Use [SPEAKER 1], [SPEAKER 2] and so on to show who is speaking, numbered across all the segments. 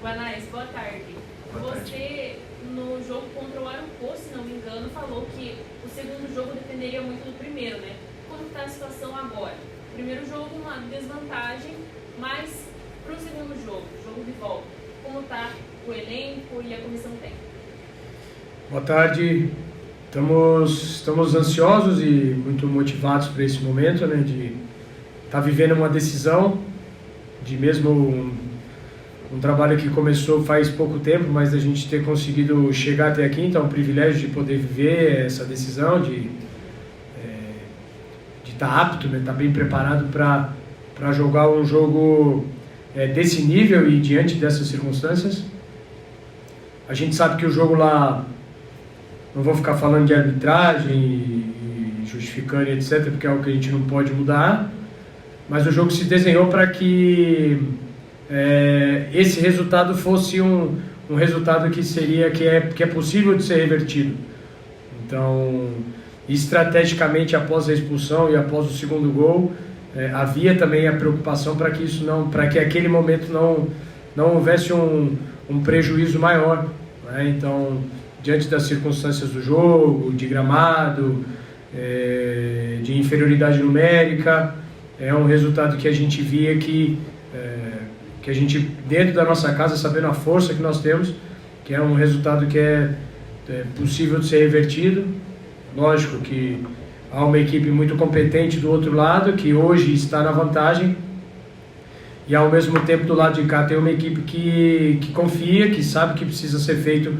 [SPEAKER 1] Guanais, boa tarde. Você, no jogo contra o Arucó, se não me engano, falou que o segundo jogo dependeria muito do primeiro, né? Como está a situação agora? Primeiro jogo, uma desvantagem, mas para o segundo jogo, jogo de volta, como está o elenco e a comissão técnica?
[SPEAKER 2] Boa tarde. Estamos ansiosos e muito motivados para esse momento, né? De estar vivendo uma decisão, de mesmo um trabalho que começou faz pouco tempo, mas a gente ter conseguido chegar até aqui, então é um privilégio de poder viver essa decisão, de estar apto, né? Estar bem preparado para jogar um jogo desse nível e diante dessas circunstâncias. A gente sabe que o jogo lá, não vou ficar falando de arbitragem e justificando etc, porque é algo que a gente não pode mudar, mas o jogo se desenhou para que esse resultado fosse um resultado que é possível de ser revertido. Então, estrategicamente, após a expulsão e após o segundo gol, havia também a preocupação para que aquele momento não houvesse um prejuízo maior, né? Então, diante das circunstâncias do jogo, de gramado, de inferioridade numérica, é um resultado que a gente via que a gente, dentro da nossa casa, sabendo a força que nós temos, que é um resultado que é possível de ser revertido. Lógico que há uma equipe muito competente do outro lado, que hoje está na vantagem, e ao mesmo tempo do lado de cá tem uma equipe que confia, que sabe que precisa ser feito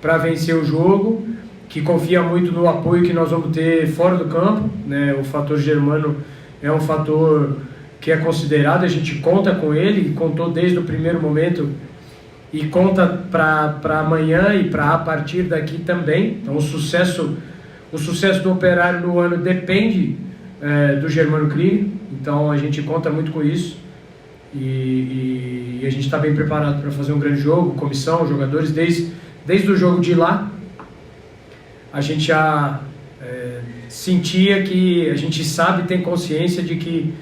[SPEAKER 2] para vencer o jogo, que confia muito no apoio que nós vamos ter fora do campo, né? O fator Germano é um fator que é considerado, a gente conta com ele, contou desde o primeiro momento e conta para amanhã e para a partir daqui também. Então o sucesso do Operário no ano depende do Germano Krieger, então a gente conta muito com isso e a gente está bem preparado para fazer um grande jogo, comissão, jogadores, desde o jogo de lá a gente já sentia que a gente sabe, tem consciência de que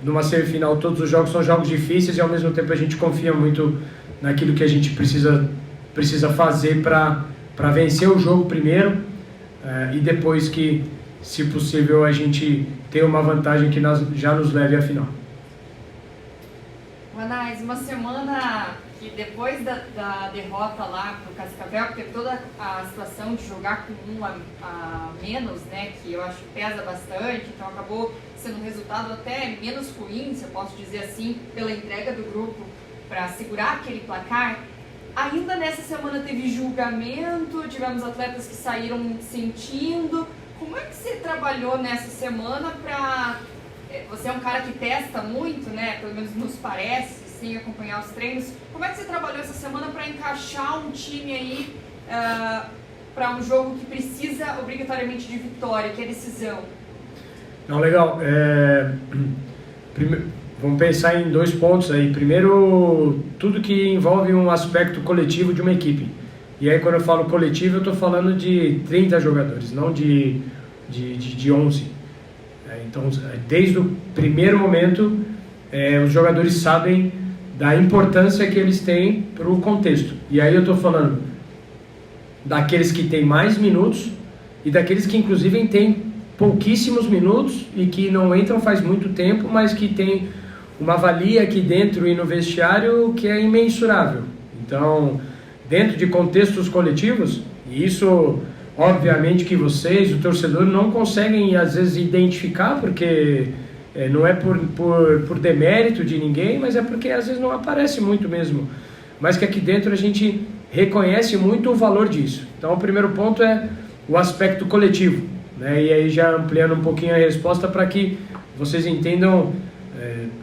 [SPEAKER 2] numa semifinal todos os jogos são jogos difíceis e ao mesmo tempo a gente confia muito naquilo que a gente precisa fazer para vencer o jogo primeiro e depois que, se possível, a gente ter uma vantagem que já nos leve à final.
[SPEAKER 3] Guanais, uma semana que depois da derrota lá pro Cascavel, que teve toda a situação de jogar com um a menos, né, que eu acho que pesa bastante, então acabou sendo um resultado até menos ruim, se eu posso dizer assim, pela entrega do grupo para segurar aquele placar. Ainda nessa semana teve julgamento, tivemos atletas que saíram sentindo. Como é que você trabalhou nessa semana para... Você é um cara que testa muito, né, pelo menos nos parece, sem acompanhar os treinos. Como é que você trabalhou essa semana para encaixar um time aí para um jogo que precisa obrigatoriamente de vitória, que é decisão?
[SPEAKER 2] Não, legal. Vamos pensar em 2 pontos aí. Primeiro, tudo que envolve um aspecto coletivo de uma equipe. E aí, quando eu falo coletivo, eu estou falando de 30 jogadores, não de 11. Então, desde o primeiro momento, os jogadores sabem da importância que eles têm para o contexto. E aí eu estou falando daqueles que têm mais minutos e daqueles que, inclusive, têm pouquíssimos minutos e que não entram faz muito tempo, mas que tem uma valia aqui dentro e no vestiário que é imensurável. Então, dentro de contextos coletivos, e isso, obviamente, que vocês, o torcedor, não conseguem, às vezes, identificar, porque não é por demérito de ninguém, mas é porque, às vezes, não aparece muito mesmo. Mas que aqui dentro a gente reconhece muito o valor disso. Então, o primeiro ponto é o aspecto coletivo, né? E aí, já ampliando um pouquinho a resposta para que vocês entendam,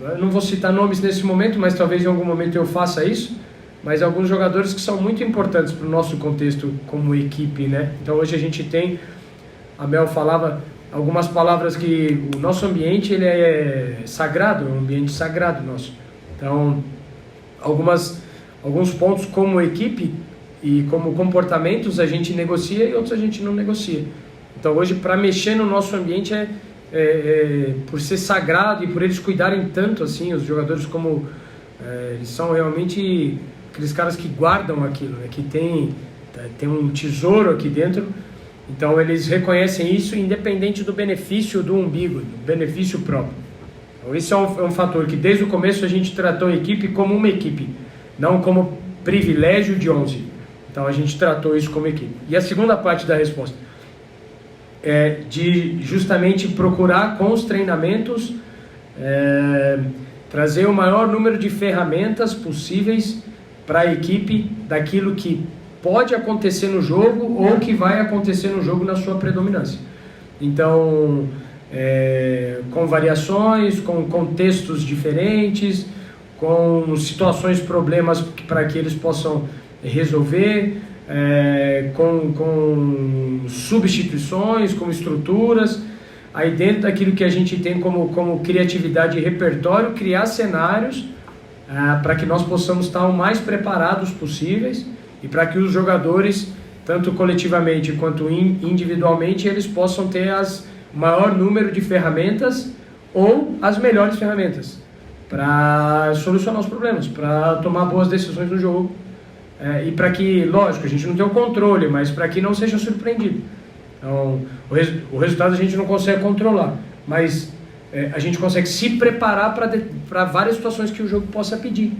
[SPEAKER 2] eu não vou citar nomes nesse momento, mas talvez em algum momento eu faça isso, mas alguns jogadores que são muito importantes para o nosso contexto como equipe, né? Então hoje a gente tem, a Mel falava algumas palavras que o nosso ambiente ele é sagrado, é um ambiente sagrado nosso. Então alguns pontos como equipe e como comportamentos a gente negocia e outros a gente não negocia. Então hoje, para mexer no nosso ambiente por ser sagrado e por eles cuidarem tanto assim, os jogadores como eles são realmente aqueles caras que guardam aquilo, né? Que tem um tesouro aqui dentro. Então eles reconhecem isso independente do benefício do umbigo, do benefício próprio. Então esse é um fator que desde o começo a gente tratou a equipe como uma equipe, não como privilégio de 11. Então a gente tratou isso como equipe. E a segunda parte da resposta é de justamente procurar com os treinamentos trazer o maior número de ferramentas possíveis para a equipe daquilo que pode acontecer no jogo ou que vai acontecer no jogo na sua predominância. Então, com variações, com contextos diferentes, com situações, problemas para que eles possam resolver, com substituições, com estruturas. Aí dentro daquilo que a gente tem como criatividade e repertório, criar cenários para que nós possamos estar o mais preparados possíveis e para que os jogadores, tanto coletivamente quanto individualmente, eles possam ter o maior número de ferramentas ou as melhores ferramentas para solucionar os problemas, para tomar boas decisões no jogo e para que, lógico, a gente não tem o controle, mas para que não seja surpreendido. Então, o resultado a gente não consegue controlar, mas a gente consegue se preparar para várias situações que o jogo possa pedir.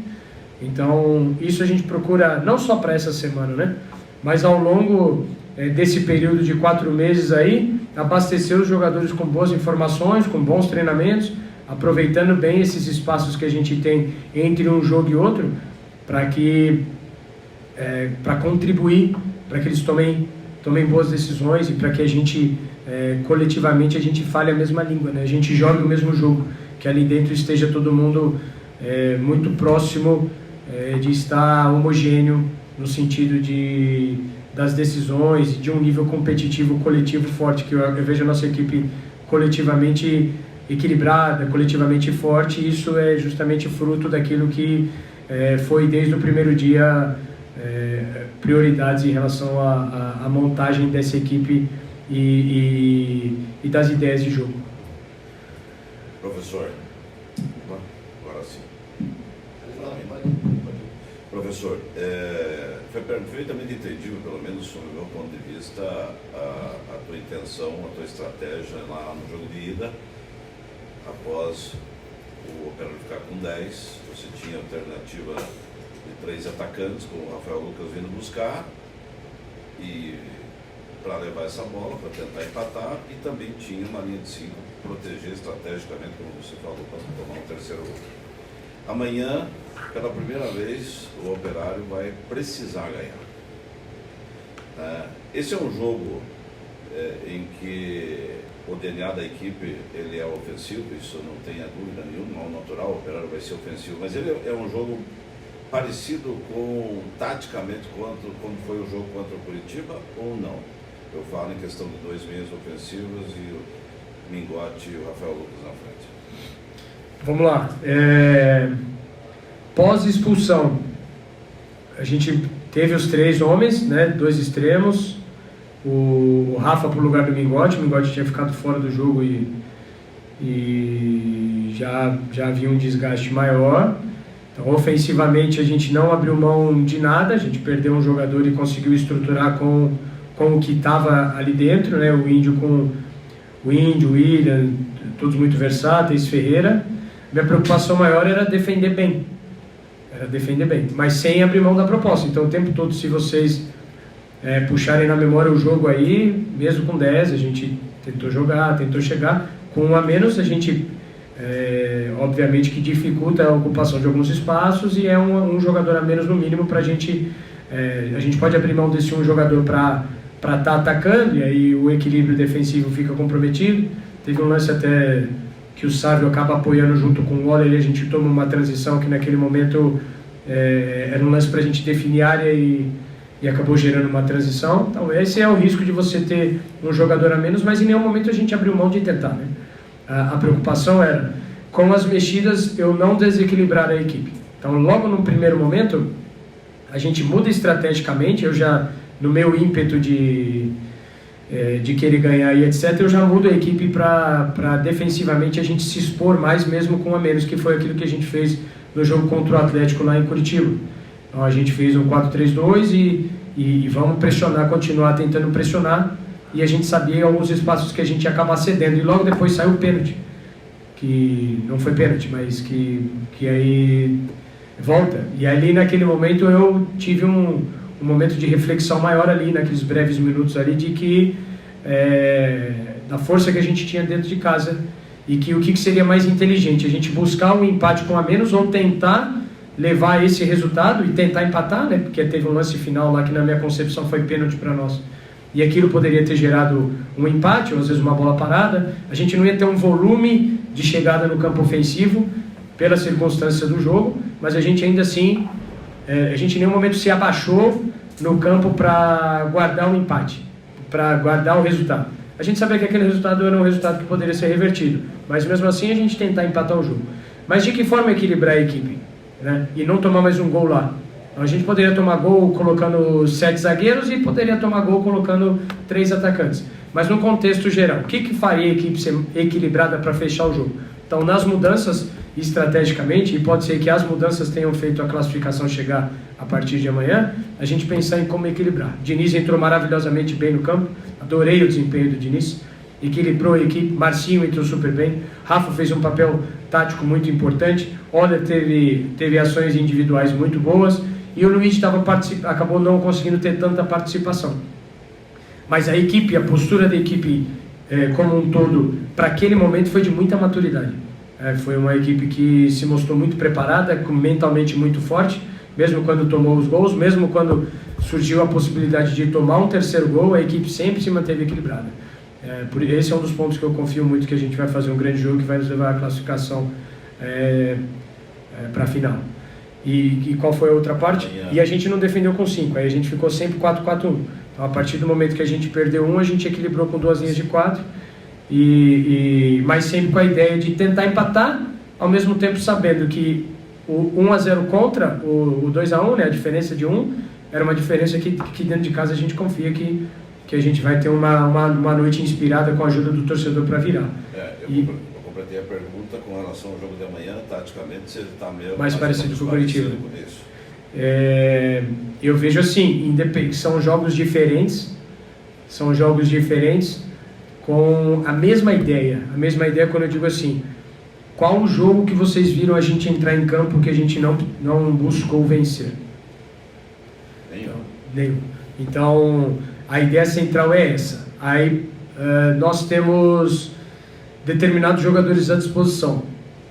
[SPEAKER 2] Então, isso a gente procura não só para essa semana, né? Mas ao longo desse período de 4 meses aí, abastecer os jogadores com boas informações, com bons treinamentos, aproveitando bem esses espaços que a gente tem entre um jogo e outro, para contribuir, para que eles tomem boas decisões e para que a gente, coletivamente, a gente fale a mesma língua, né? A gente jogue o mesmo jogo, que ali dentro esteja todo mundo muito próximo de estar homogêneo no sentido das decisões e de um nível competitivo coletivo forte, que eu vejo a nossa equipe coletivamente equilibrada, coletivamente forte, e isso é justamente fruto daquilo que foi desde o primeiro dia prioridades em relação à montagem dessa equipe e das ideias de jogo.
[SPEAKER 4] Professor, agora sim. Professor, foi perfeitamente entendível, pelo menos sob o meu ponto de vista, a tua intenção, a tua estratégia lá no jogo de ida. Após o Operário ficar com 10, você tinha a alternativa de 3 atacantes, com o Rafael Lucas vindo buscar, e para levar essa bola, para tentar empatar, e também tinha uma linha de 5 proteger estrategicamente, como você falou, para tomar um terceiro gol. Amanhã, pela primeira vez, o Operário vai precisar ganhar. Esse é um jogo em que o DNA da equipe ele é ofensivo, isso não tenha dúvida nenhuma, ao natural, o Operário vai ser ofensivo, mas ele é um jogo parecido taticamente, como foi o jogo contra o Curitiba, ou não? Eu falo em questão de 2 meias ofensivos e o Mingote e o Rafael Lucas na frente.
[SPEAKER 2] Vamos lá. Pós-expulsão, a gente teve os 3 homens, né, 2 extremos, o Rafa para o lugar do Mingote. O Mingote tinha ficado fora do jogo e já havia um desgaste maior. Então, ofensivamente, a gente não abriu mão de nada, a gente perdeu um jogador e conseguiu estruturar com o que estava ali dentro, né? O Índio com o William, todos muito versáteis, Ferreira. Minha preocupação maior era defender bem, mas sem abrir mão da proposta. Então, o tempo todo, se vocês puxarem na memória o jogo aí, mesmo com 10, a gente tentou jogar, tentou chegar. Com 1 a menos, a gente, obviamente, que dificulta a ocupação de alguns espaços e é um jogador a menos no mínimo para a gente pode abrir mão desse um jogador para estar atacando, e aí o equilíbrio defensivo fica comprometido. Teve um lance até que o Sávio acaba apoiando junto com o Waller, e a gente toma uma transição que naquele momento era um lance para a gente definir área e acabou gerando uma transição. Então esse é o risco de você ter um jogador a menos, mas em nenhum momento a gente abriu mão de tentar, né? A preocupação era, com as mexidas, eu não desequilibrar a equipe. Então logo no primeiro momento, a gente muda estrategicamente, eu já, no meu ímpeto de querer ganhar e etc, eu já mudo a equipe para defensivamente a gente se expor mais mesmo com a menos, que foi aquilo que a gente fez no jogo contra o Atlético lá em Curitiba. Então a gente fez um 4-3-2 e vamos pressionar, continuar tentando pressionar, e a gente sabia alguns espaços que a gente ia acabar cedendo, e logo depois saiu o pênalti, que não foi pênalti, mas que aí volta. E ali naquele momento eu tive um momento de reflexão maior ali, naqueles breves minutos ali, de que da força que a gente tinha dentro de casa, e que o que seria mais inteligente, a gente buscar um empate com a menos ou tentar levar esse resultado e tentar empatar, né? Porque teve um lance final lá que na minha concepção foi pênalti para nós, e aquilo poderia ter gerado um empate, ou às vezes uma bola parada. A gente não ia ter um volume de chegada no campo ofensivo pela circunstância do jogo, mas a gente ainda assim, a gente em nenhum momento se abaixou no campo para guardar um empate, para guardar o resultado. A gente sabia que aquele resultado era um resultado que poderia ser revertido, mas mesmo assim a gente tentar empatar o jogo. Mas de que forma equilibrar a equipe, né? E não tomar mais um gol lá? Então, a gente poderia tomar gol colocando 7 zagueiros e poderia tomar gol colocando 3 atacantes. Mas no contexto geral, o que faria a equipe ser equilibrada para fechar o jogo? Então, nas mudanças, estrategicamente, e pode ser que as mudanças tenham feito a classificação chegar a partir de amanhã, a gente pensar em como equilibrar. Diniz entrou maravilhosamente bem no campo, adorei o desempenho do Diniz, equilibrou a equipe. Marcinho entrou super bem, Rafa fez um papel tático muito importante, Oller teve ações individuais muito boas, e o Luiz acabou não conseguindo ter tanta participação. Mas a equipe, a postura da equipe como um todo, para aquele momento foi de muita maturidade. Foi uma equipe que se mostrou muito preparada, mentalmente muito forte, mesmo quando tomou os gols, mesmo quando surgiu a possibilidade de tomar um terceiro gol, a equipe sempre se manteve equilibrada. Esse é um dos pontos que eu confio muito, que a gente vai fazer um grande jogo que vai nos levar à classificação para a final. E qual foi a outra parte? E a gente não defendeu com 5, aí a gente ficou sempre 4-4-1. Então, a partir do momento que a gente perdeu um, a gente equilibrou com 2 linhas de 4, mas sempre com a ideia de tentar empatar, ao mesmo tempo sabendo que o 1-0 contra o 2-1, né, a diferença de 1, era uma diferença que dentro de casa a gente confia que a gente vai ter uma noite inspirada com a ajuda do torcedor para virar.
[SPEAKER 4] Eu completei a pergunta com relação ao jogo de amanhã, taticamente, se ele está
[SPEAKER 2] mais parecido com o Curitiba. Eu vejo assim, são jogos diferentes, com a mesma ideia quando eu digo assim, qual o jogo que vocês viram a gente entrar em campo que a gente não buscou vencer? Nenhum. Então, a ideia central é essa. Aí nós temos determinados jogadores à disposição,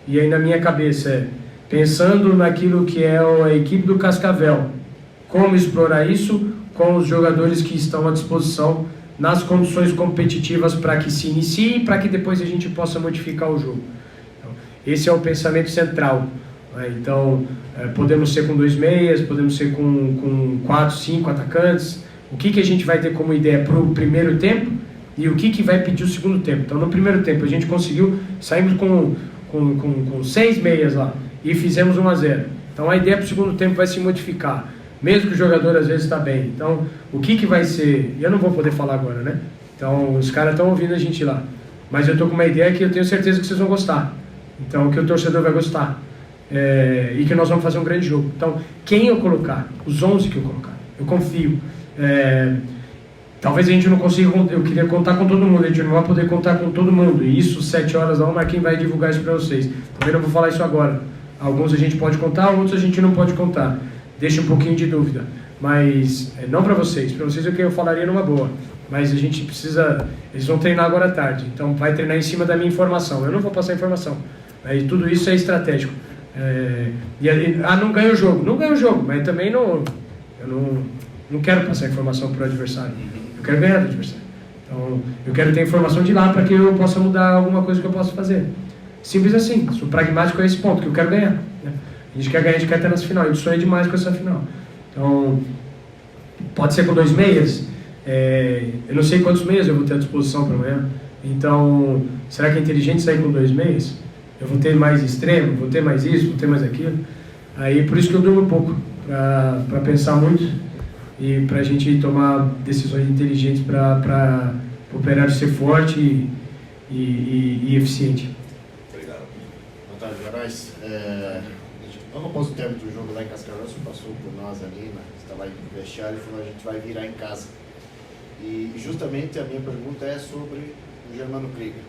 [SPEAKER 2] e aí na minha cabeça pensando naquilo que é a equipe do Cascavel, como explorar isso com os jogadores que estão à disposição nas condições competitivas para que se inicie e para que depois a gente possa modificar o jogo. Então, esse é o pensamento central. Então, podemos ser com 2 meias, podemos ser com 4, 5 atacantes. O que a gente vai ter como ideia para o primeiro tempo e o que vai pedir o segundo tempo. Então, no primeiro tempo, a gente saímos com 6 meias lá e fizemos 1-0. Então, a ideia para o segundo tempo vai se modificar, mesmo que o jogador às vezes está bem. Então, o que vai ser... Eu não vou poder falar agora, né? Então, os caras estão ouvindo a gente lá. Mas eu estou com uma ideia que eu tenho certeza que vocês vão gostar. Então, que o torcedor vai gostar. E que nós vamos fazer um grande jogo. Então, quem eu colocar? Os 11 que eu colocar. Eu confio. Talvez a gente não consiga... Eu queria contar com todo mundo. A gente não vai poder contar com todo mundo. E isso, 7 horas lá, o Marquinhos vai divulgar isso para vocês. Também não vou falar isso agora. Alguns a gente pode contar, outros a gente não pode contar. Deixa um pouquinho de dúvida. Mas, não para vocês é o que eu falaria numa boa. Mas a gente precisa... Eles vão treinar agora à tarde. Então, vai treinar em cima da minha informação. Eu não vou passar informação. E tudo isso é estratégico. Não ganha o jogo. Não ganha o jogo, mas também eu não quero passar informação para o adversário. Eu quero ganhar do adversário. Então, eu quero ter informação de lá para que eu possa mudar alguma coisa que eu possa fazer. Simples assim. Sou pragmático a esse ponto, que eu quero ganhar. Né? A gente quer ganhar, a gente quer estar nessa final. A gente sonha demais com essa final. Então, pode ser com 2 meias. Eu não sei quantos meias eu vou ter à disposição para amanhã. Então, será que é inteligente sair com 2 meias? Eu vou ter mais extremo, vou ter mais isso, vou ter mais aquilo. Aí, por isso que eu durmo um pouco, para pensar muito e para a gente tomar decisões inteligentes para o operário ser forte e eficiente.
[SPEAKER 5] Obrigado. Boa tarde, Gerais. Logo após o término do jogo lá em Cascavel, você passou por nós ali, né? Você estava aí no vestiário e falou: a gente vai virar em casa. E justamente a minha pergunta é sobre o Germano Krieger.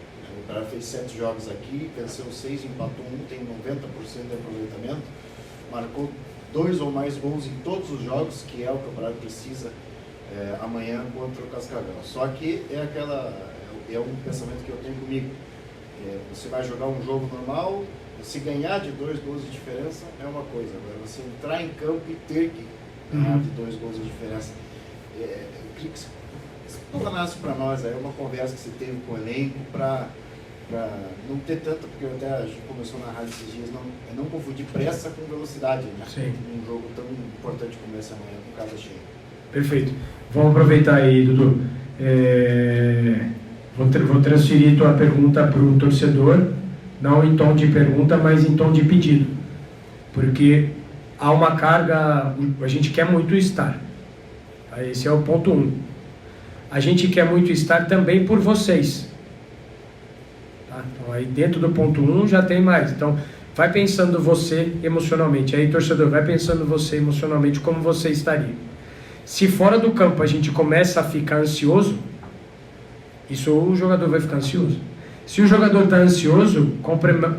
[SPEAKER 5] O cara fez 7 jogos aqui, venceu 6, empatou 1, tem 90% de aproveitamento, marcou 2 ou mais gols em todos os jogos, que é o que o Campeonato precisa amanhã contra o Cascavel. Só que é um pensamento que eu tenho comigo. Você vai jogar um jogo normal, se ganhar de 2 gols de diferença é uma coisa, agora você entrar em campo e ter que ganhar de 2 gols de diferença. Eu queria que você explanasse para nós uma conversa que você teve com o elenco para não ter tanta, porque até a gente começou na rádio esses dias, não confundir pressa com velocidade, né?
[SPEAKER 2] Sim.
[SPEAKER 5] Um jogo tão importante como esse amanhã, com casa cheia.
[SPEAKER 2] Perfeito. Vamos aproveitar aí, Dudu. Vou transferir tua pergunta para o torcedor, não em tom de pergunta, mas em tom de pedido. Porque há uma carga, a gente quer muito estar. Esse é o ponto 1. A gente quer muito estar também por vocês. Tá? Então, aí dentro do ponto 1 já tem mais. Então, vai pensando você emocionalmente. Aí, torcedor, vai pensando você emocionalmente como você estaria. Se fora do campo a gente começa a ficar ansioso, isso o jogador vai ficar ansioso. Se o jogador está ansioso,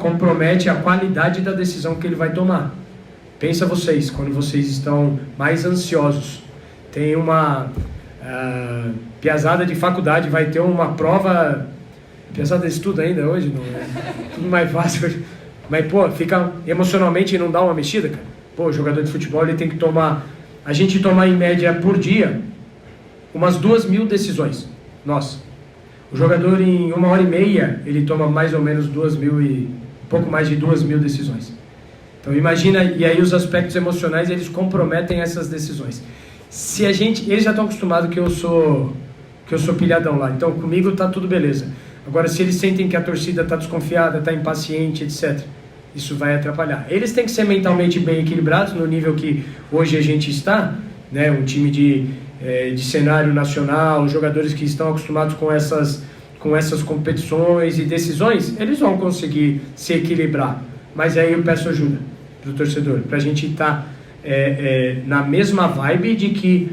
[SPEAKER 2] compromete a qualidade da decisão que ele vai tomar. Pensa vocês, quando vocês estão mais ansiosos. Tem uma piazada de faculdade, vai ter uma prova. Piazada estuda ainda hoje, não é tudo mais fácil. Mas, pô, fica emocionalmente e não dá uma mexida, cara. Pô, o jogador de futebol ele tem que tomar. A gente toma em média por dia umas 2.000 decisões. Nossa. O jogador em 1h30 ele toma mais ou menos 2.000 e pouco mais de 2.000 decisões. Então imagina, e aí os aspectos emocionais eles comprometem essas decisões. Se eles já estão acostumados que eu sou pilhadão lá, então comigo tá tudo beleza. Agora se eles sentem que a torcida está desconfiada, está impaciente, etc., isso vai atrapalhar. Eles têm que ser mentalmente bem equilibrados no nível que hoje a gente está, né? Um time de cenário nacional, jogadores que estão acostumados com essas competições e decisões, eles vão conseguir se equilibrar. Mas aí eu peço ajuda do torcedor, para a gente estar na mesma vibe de que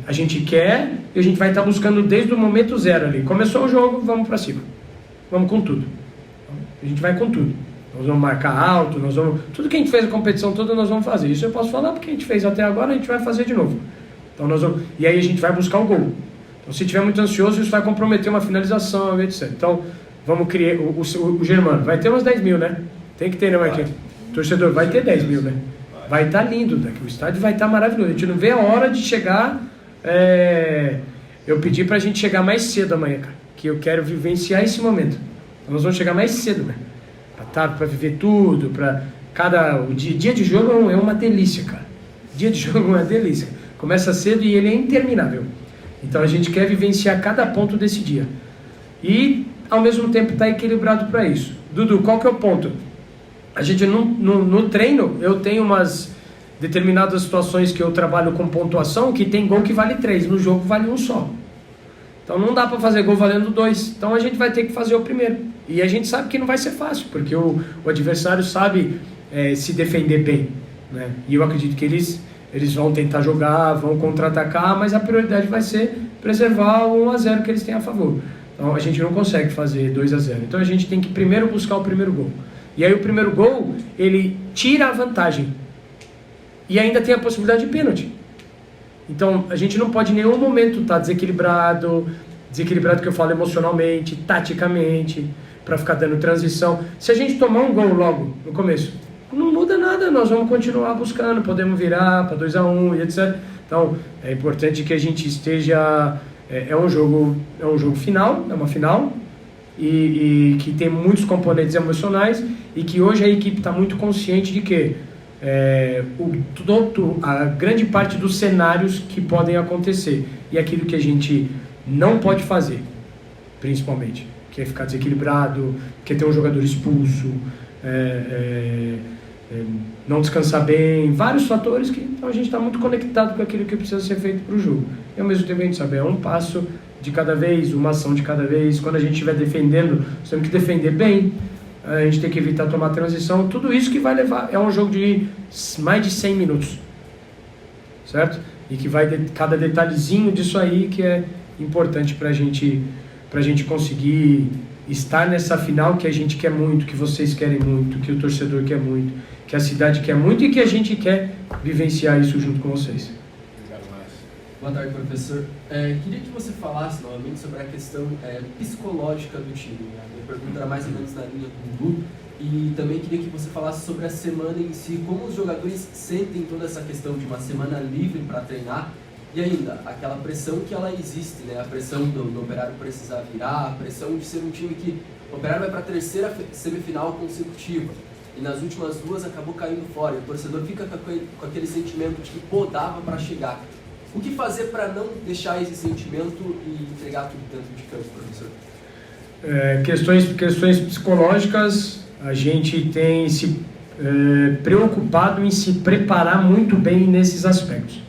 [SPEAKER 2] a gente quer e a gente vai estar buscando desde o momento 0 ali. Começou o jogo, vamos para cima. Vamos com tudo. A gente vai com tudo. Nós vamos marcar alto, tudo que a gente fez a competição toda nós vamos fazer. Isso eu posso falar porque a gente fez até agora, a gente vai fazer de novo. Então e aí a gente vai buscar o gol. Então se estiver muito ansioso, isso vai comprometer uma finalização, etc. Então vamos criar o Germano. Vai ter umas 10.000, né? Tem que ter, né, Marquinhos? Torcedor, vai ter 10.000, né? Vai estar lindo, daqui. O estádio vai estar maravilhoso. A gente não vê a hora de chegar. Eu pedi pra gente chegar mais cedo amanhã, cara, que eu quero vivenciar esse momento. Então nós vamos chegar mais cedo, né? Pra viver tudo, o dia de jogo é uma delícia, cara. Dia de jogo é uma delícia. Começa cedo e ele é interminável. Então a gente quer vivenciar cada ponto desse dia. E ao mesmo tempo estar equilibrado para isso. Dudu, qual que é o ponto? A gente no treino, eu tenho umas determinadas situações que eu trabalho com pontuação, que tem gol que vale 3, no jogo vale 1 só. Então não dá para fazer gol valendo 2. Então a gente vai ter que fazer o primeiro. E a gente sabe que não vai ser fácil, porque o adversário sabe se defender bem, né? E eu acredito que eles vão tentar jogar, vão contra-atacar, mas a prioridade vai ser preservar o 1-0 que eles têm a favor. Então a gente não consegue fazer 2-0. Então a gente tem que primeiro buscar o primeiro gol. E aí o primeiro gol, ele tira a vantagem. E ainda tem a possibilidade de pênalti. Então a gente não pode em nenhum momento estar desequilibrado que eu falo emocionalmente, taticamente, para ficar dando transição. Se a gente tomar um gol logo no começo, não muda nada, nós vamos continuar buscando, podemos virar para 2-1 e etc. Então é importante que a gente esteja... É um jogo final, é uma final, e que tem muitos componentes emocionais, e que hoje a equipe está muito consciente de que a grande parte dos cenários que podem acontecer, e aquilo que a gente não pode fazer, principalmente, que é ficar desequilibrado, que é ter um jogador expulso, não descansar bem, vários fatores que então a gente está muito conectado com aquilo que precisa ser feito para o jogo. E ao mesmo tempo a gente sabe, é um passo de cada vez, uma ação de cada vez. Quando a gente estiver defendendo, nós temos que defender bem, a gente tem que evitar tomar transição, tudo isso que vai levar, é um jogo de mais de 100 minutos, certo? E que vai, cada detalhezinho disso aí que é importante pra gente conseguir estar nessa final que a gente quer muito, que vocês querem muito, que o torcedor quer muito, que a cidade quer muito e que a gente quer vivenciar isso junto com vocês.
[SPEAKER 6] Boa tarde, professor. Queria que você falasse novamente sobre a questão psicológica do time. Né? Minha pergunta era mais ou menos na linha do Dudu. E também queria que você falasse sobre a semana em si, como os jogadores sentem toda essa questão de uma semana livre para treinar e ainda aquela pressão que ela existe, né? A pressão do Operário precisar virar, a pressão de ser um time que o Operário vai para a 3ª semifinal consecutiva e nas últimas 2 acabou caindo fora. E o torcedor fica com aquele sentimento de que pô, dava para chegar. O que fazer para não deixar esse sentimento e entregar tudo dentro de campo, professor?
[SPEAKER 2] Questões psicológicas, a gente tem se preocupado em se preparar muito bem nesses aspectos.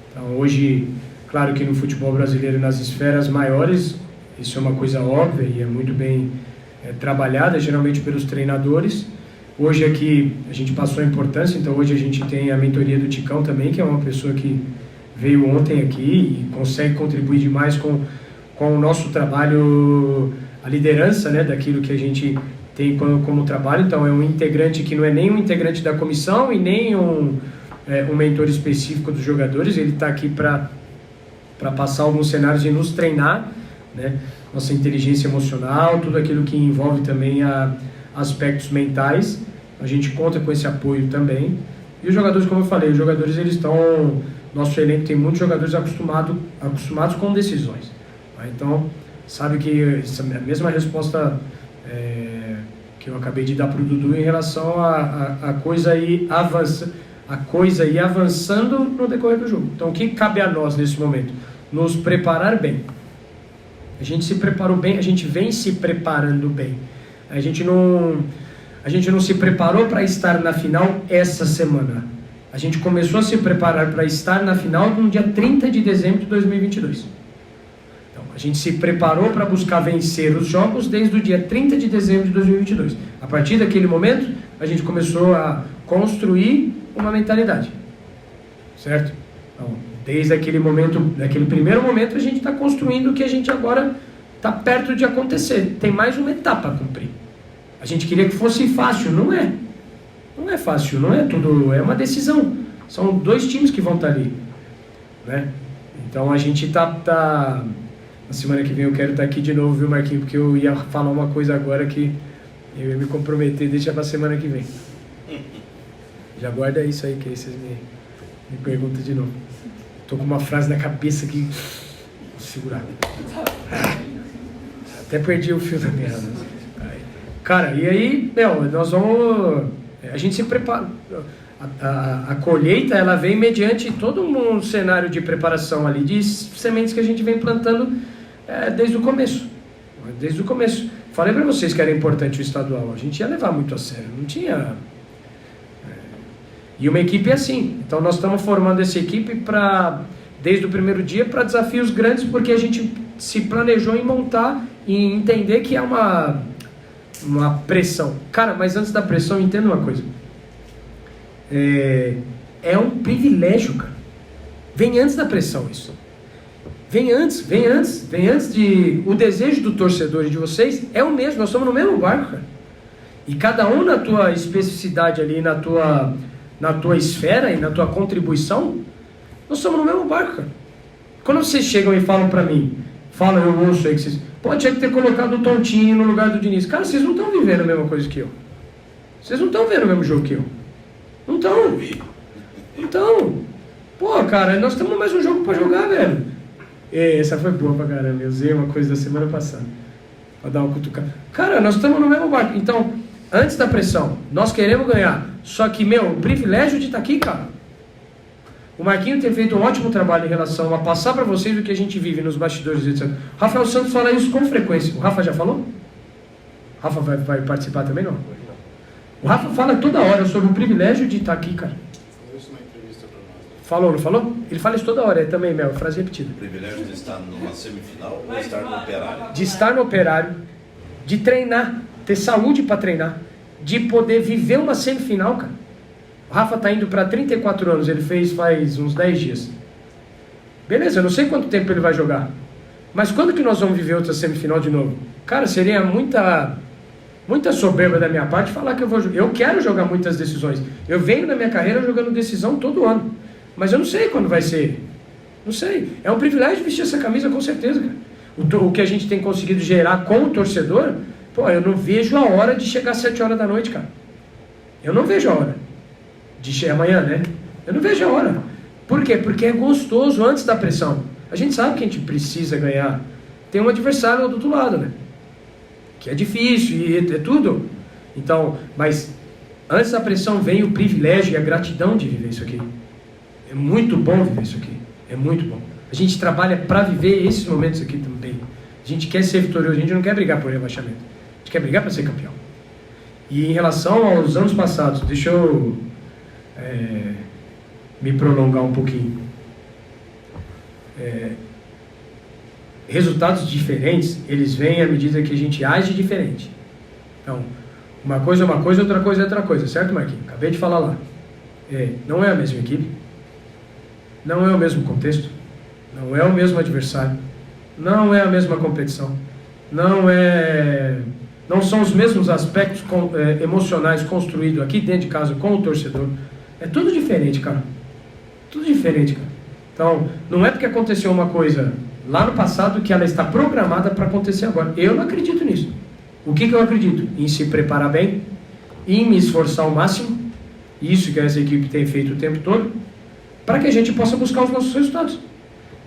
[SPEAKER 2] Então, hoje, claro que no futebol brasileiro, nas esferas maiores, isso é uma coisa óbvia e é muito bem trabalhada, geralmente pelos treinadores. Hoje aqui a gente passou a importância, então hoje a gente tem a mentoria do Ticão também, que é uma pessoa que veio ontem aqui e consegue contribuir demais com o nosso trabalho, a liderança, né, daquilo que a gente tem como trabalho. Então é um integrante que não é nem um integrante da comissão e nem um mentor específico dos jogadores, ele está aqui para passar alguns cenários e nos treinar, né, nossa inteligência emocional, tudo aquilo que envolve também aspectos mentais. A gente conta com esse apoio também. E os jogadores, como eu falei, os jogadores eles estão... Nosso elenco tem muitos jogadores acostumados com decisões. Tá? Então, sabe que a mesma resposta que eu acabei de dar para o Dudu em relação a coisa ir avançando no decorrer do jogo. Então, o que cabe a nós nesse momento? Nos preparar bem. A gente se preparou bem, a gente vem se preparando bem. A gente não se preparou para estar na final essa semana. A gente começou a se preparar para estar na final no dia 30 de dezembro de 2022. Então, a gente se preparou para buscar vencer os jogos desde o dia 30 de dezembro de 2022. A partir daquele momento, a gente começou a construir uma mentalidade. Certo? Então, desde aquele momento, daquele primeiro momento, a gente está construindo o que a gente agora está perto de acontecer. Tem mais uma etapa a cumprir. A gente queria que fosse fácil, não é? Não é fácil, não é tudo, é uma decisão. São 2 times que vão estar ali, né? Então a gente tá na semana que vem eu quero estar aqui de novo, viu, Marquinhos? Porque eu ia falar uma coisa agora que eu ia me comprometer, deixa pra semana que vem. Já guarda isso aí, que aí vocês me perguntam de novo. Tô com uma frase na cabeça que... Vou segurar. Até perdi o fio da meada. Cara, e aí, nós vamos... A gente se prepara. A colheita, ela vem mediante todo um cenário de preparação ali, de sementes que a gente vem plantando desde o começo. Desde o começo. Falei para vocês que era importante o estadual. A gente ia levar muito a sério. Não tinha... E uma equipe é assim. Então nós estamos formando essa equipe desde o primeiro dia para desafios grandes, porque a gente se planejou em montar e entender que é uma pressão. Cara, mas antes da pressão, entenda uma coisa. É um privilégio, cara. Vem antes da pressão isso. Vem antes de... O desejo do torcedor e de vocês é o mesmo. Nós estamos no mesmo barco, cara. E cada um na tua especificidade ali, na tua esfera e na tua contribuição, nós estamos no mesmo barco, cara. Quando vocês chegam e falam pra mim, eu ouço aí que vocês... Pô, tinha que ter colocado o Tontinho no lugar do Diniz. Cara, vocês não estão vivendo a mesma coisa que eu. Vocês não estão vendo o mesmo jogo que eu. Não estão. Então, pô, cara, nós temos mais um jogo pra jogar, velho. Essa foi boa pra caramba. Eu usei uma coisa da semana passada pra dar uma cutucada. Cara, nós estamos no mesmo barco. Então, antes da pressão, nós queremos ganhar. Só que, o privilégio de estar aqui, cara. O Marquinhos tem feito um ótimo trabalho em relação a passar para vocês o que a gente vive nos bastidores, etc. O Rafael Santos fala isso com frequência. O Rafa já falou? O Rafa vai participar também, não? O Rafa fala toda hora sobre o privilégio de estar aqui, cara.
[SPEAKER 5] Falou isso numa entrevista para nós.
[SPEAKER 2] Falou, não falou? Ele fala isso toda hora, também, frase repetida.
[SPEAKER 4] O privilégio de estar numa semifinal ou estar no Operário?
[SPEAKER 2] De estar no Operário, de treinar ter saúde para treinar, de poder viver uma semifinal, cara. O Rafa tá indo para 34 anos, ele fez faz uns 10 dias. Beleza, eu não sei quanto tempo ele vai jogar. Mas quando que nós vamos viver outra semifinal de novo? Cara, seria muita soberba da minha parte falar que eu quero jogar muitas decisões. Eu venho na minha carreira jogando decisão todo ano. Mas eu não sei quando vai ser. Não sei. É um privilégio vestir essa camisa, com certeza, cara. O que a gente tem conseguido gerar com o torcedor, pô, eu não vejo a hora de chegar às 7 horas da noite, cara. Eu não vejo a hora. De chegar amanhã, né? Eu não vejo a hora. Por quê? Porque é gostoso antes da pressão. A gente sabe que a gente precisa ganhar. Tem um adversário do outro lado, né? Que é difícil e é tudo. Então, mas antes da pressão vem o privilégio e a gratidão de viver isso aqui. É muito bom viver isso aqui. É muito bom. A gente trabalha para viver esses momentos aqui também. A gente quer ser vitorioso, a gente não quer brigar por rebaixamento. A gente quer brigar para ser campeão. E em relação aos anos passados, deixa eu me prolongar um pouquinho. Resultados diferentes, eles vêm à medida que a gente age diferente. Então, uma coisa é uma coisa, outra coisa é outra coisa, certo, Marquinhos? Acabei de falar lá. Não é a mesma equipe, não é o mesmo contexto, não é o mesmo adversário, não é a mesma competição, não são os mesmos aspectos emocionais construídos aqui dentro de casa com o torcedor. É tudo diferente, cara. Tudo diferente, cara. Então, não é porque aconteceu uma coisa lá no passado que ela está programada para acontecer agora. Eu não acredito nisso. O que eu acredito? Em se preparar bem, em me esforçar ao máximo, isso que essa equipe tem feito o tempo todo, para que a gente possa buscar os nossos resultados.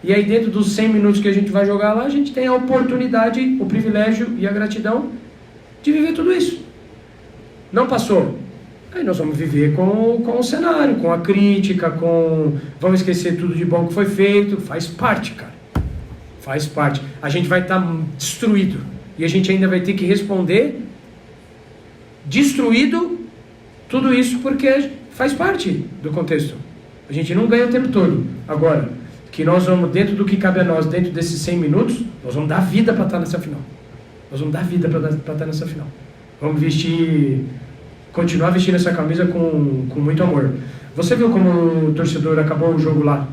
[SPEAKER 2] E aí dentro dos 100 minutos que a gente vai jogar lá, a gente tem a oportunidade, o privilégio e a gratidão de viver tudo isso. Não passou? Aí nós vamos viver com o cenário, com a crítica, vamos esquecer tudo de bom que foi feito. Faz parte, cara. Faz parte. A gente vai estar destruído. E a gente ainda vai ter que responder destruído tudo isso porque faz parte do contexto. A gente não ganha o tempo todo. Agora, que nós vamos, dentro do que cabe a nós, dentro desses 100 minutos, nós vamos dar vida para estar nessa final. Nós vamos dar vida para estar nessa final. Vamos continuar vestindo essa camisa com muito amor. Você viu como o torcedor acabou o jogo lá?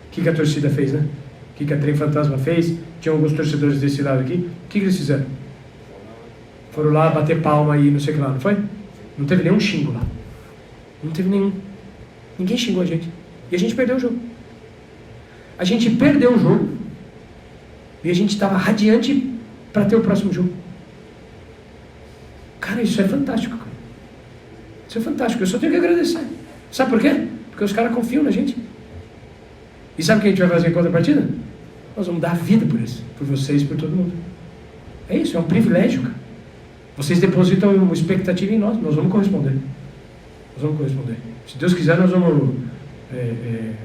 [SPEAKER 2] O que a torcida fez, né? O que a Trem Fantasma fez? Tinha alguns torcedores desse lado aqui. O que eles fizeram? Foram lá bater palma e não sei o que lá, não foi? Não teve nenhum xingo lá. Não teve nenhum. Ninguém xingou a gente. E a gente perdeu o jogo. A gente perdeu o jogo. E a gente estava radiante para ter o próximo jogo. Cara, isso é fantástico, cara. Isso é fantástico. Eu só tenho que agradecer. Sabe por quê? Porque os caras confiam na gente. E sabe o que a gente vai fazer em contrapartida? Nós vamos dar a vida por isso. Por vocês e por todo mundo. É isso, é um privilégio, cara. Vocês depositam uma expectativa em nós. Nós vamos corresponder. Nós vamos corresponder. Se Deus quiser, nós vamos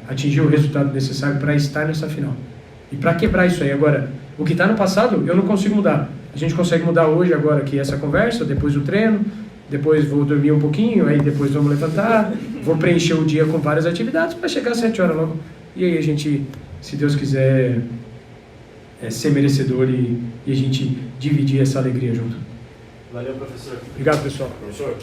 [SPEAKER 2] atingir o resultado necessário para estar nessa final. E para quebrar isso aí. Agora, o que está no passado, eu não consigo mudar. A gente consegue mudar hoje, agora aqui, essa conversa, depois do treino, depois vou dormir um pouquinho, aí depois vamos levantar, vou preencher o dia com várias atividades para chegar às 7 horas logo. E aí a gente, se Deus quiser, ser merecedor e a gente dividir essa alegria junto.
[SPEAKER 7] Valeu, professor.
[SPEAKER 2] Obrigado, pessoal.
[SPEAKER 4] Professor,